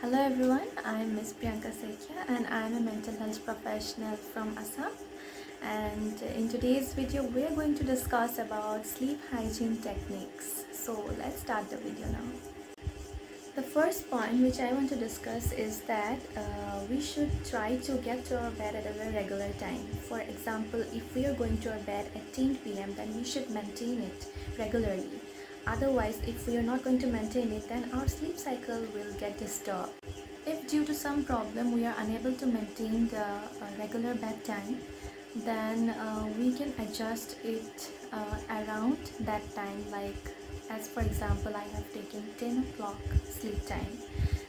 Hello everyone, I am Ms. Priyanka Sekhya and I am a mental health professional from Assam. And in today's video, we are going to discuss about sleep hygiene techniques. So let's start the video now. The first point which I want to discuss is that we should try to get to our bed at a very regular time. For example, if we are going to our bed at 10 p.m., then we should maintain it regularly. Otherwise, if we are not going to maintain it, then our sleep cycle will get disturbed. If due to some problem we are unable to maintain the regular bedtime, then we can adjust it around that time, like as for example I have taken 10 o'clock sleep time,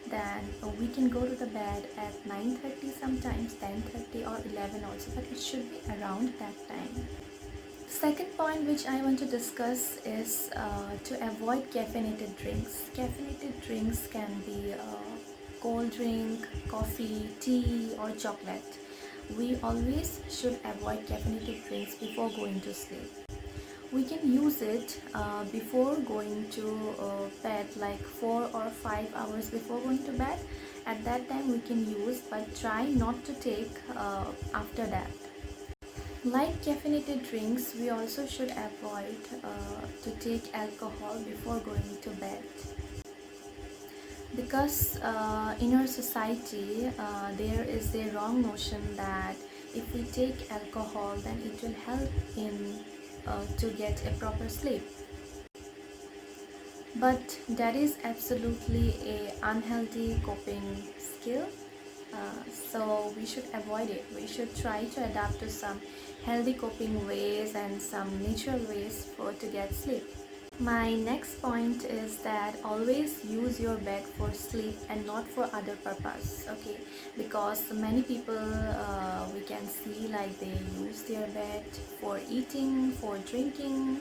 then we can go to the bed at 9:30, sometimes 10:30 or 11 also, but it should be around that time. Second point which I want to discuss is to avoid caffeinated drinks. Caffeinated drinks can be cold drink, coffee, tea or chocolate. We always should avoid caffeinated drinks before going to sleep. We can use it before going to bed, like 4 or 5 hours before going to bed. At that time we can use, but try not to take after that. Like caffeinated drinks, we also should avoid to take alcohol before going to bed, because in our society there is a wrong notion that if we take alcohol then it will help in to get a proper sleep, but that is absolutely a unhealthy coping skill. So we should avoid it. We should try to adapt to some healthy coping ways and some natural ways for to get sleep. My next point is that always use your bed for sleep and not for other purpose. Okay, because many people we can see like they use their bed for eating, for drinking,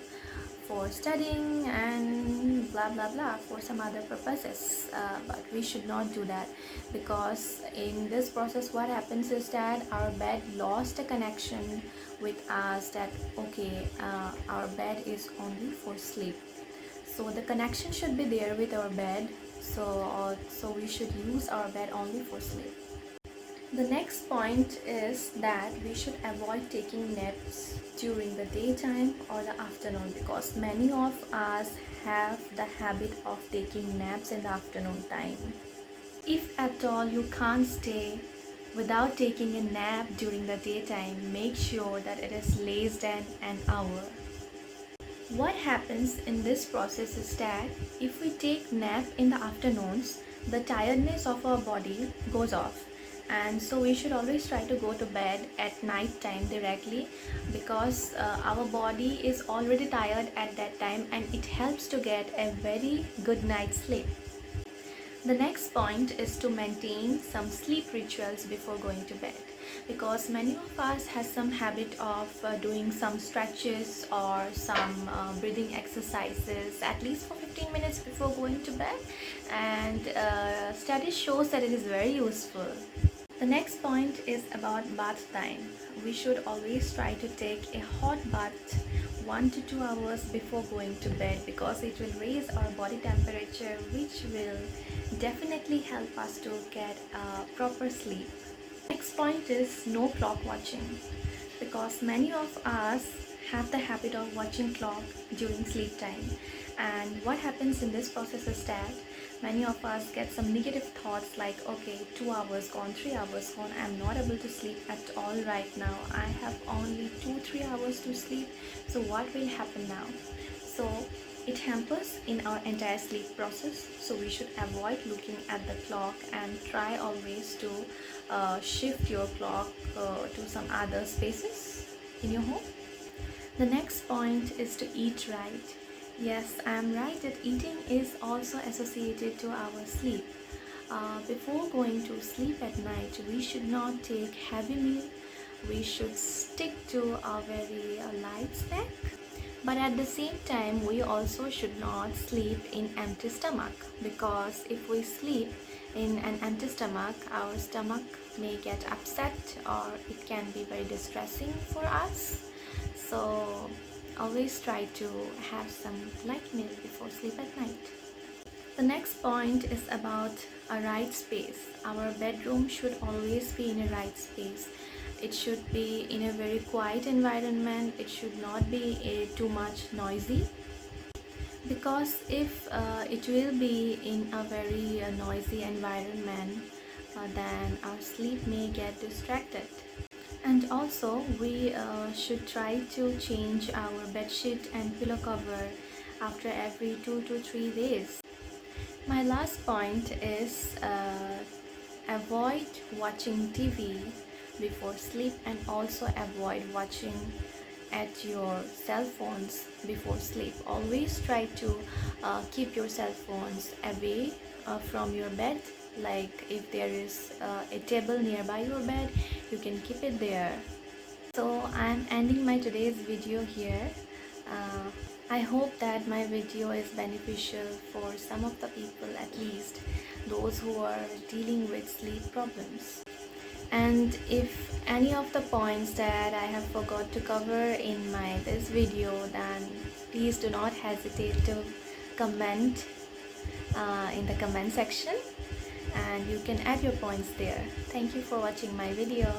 for studying and blah blah blah, for some other purposes, but we should not do that, because in this process what happens is that our bed lost a connection with us, that okay, our bed is only for sleep, so the connection should be there with our bed. So we should use our bed only for sleep. The next point is that we should avoid taking naps during the daytime or the afternoon, because many of us have the habit of taking naps in the afternoon time. If at all you can't stay without taking a nap during the daytime, make sure that it is less than an hour. What happens in this process is that if we take nap in the afternoons, the tiredness of our body goes off, and so we should always try to go to bed at night time directly, because our body is already tired at that time and it helps to get a very good night's sleep. The next point is to maintain some sleep rituals before going to bed, because many of us has some habit of doing some stretches or some breathing exercises at least for 15 minutes before going to bed, and study shows that it is very useful. The next point is about bath time. We should always try to take a hot bath 1 to 2 hours before going to bed, because it will raise our body temperature, which will definitely help us to get a proper sleep. Next point is no clock watching, because many of us have the habit of watching clock during sleep time, and what happens in this process is that many of us get some negative thoughts like, okay, 2 hours gone, 3 hours gone, I'm not able to sleep at all right now, I have only 2-3 hours to sleep, so what will happen now? So it hampers in our entire sleep process, so we should avoid looking at the clock and try always to shift your clock to some other spaces in your home. The next point is to eat right. Yes, I am right that eating is also associated to our sleep. Before going to sleep at night, we should not take heavy meal. We should stick to a very light snack. But at the same time, we also should not sleep in empty stomach, because if we sleep in an empty stomach, our stomach may get upset or it can be very distressing for us. So always try to have some light meal before sleep at night. The next point is about a right space. Our bedroom should always be in a right space. It should be in a very quiet environment. It should not be too much noisy, because if it will be in a very noisy environment, then our sleep may get distracted. And also we should try to change our bed sheet and pillow cover after every 2 to 3 days. My last point is avoid watching TV before sleep, and also avoid watching at your cell phones before sleep. Always try to keep your cell phones away from your bed. Like if there is a table nearby your bed, you can keep it there. So I'm ending my today's video here. I hope that my video is beneficial for some of the people, at least those who are dealing with sleep problems. And if any of the points that I have forgot to cover in this video, then please do not hesitate to comment in the comment section, and you can add your points there. Thank you for watching my video.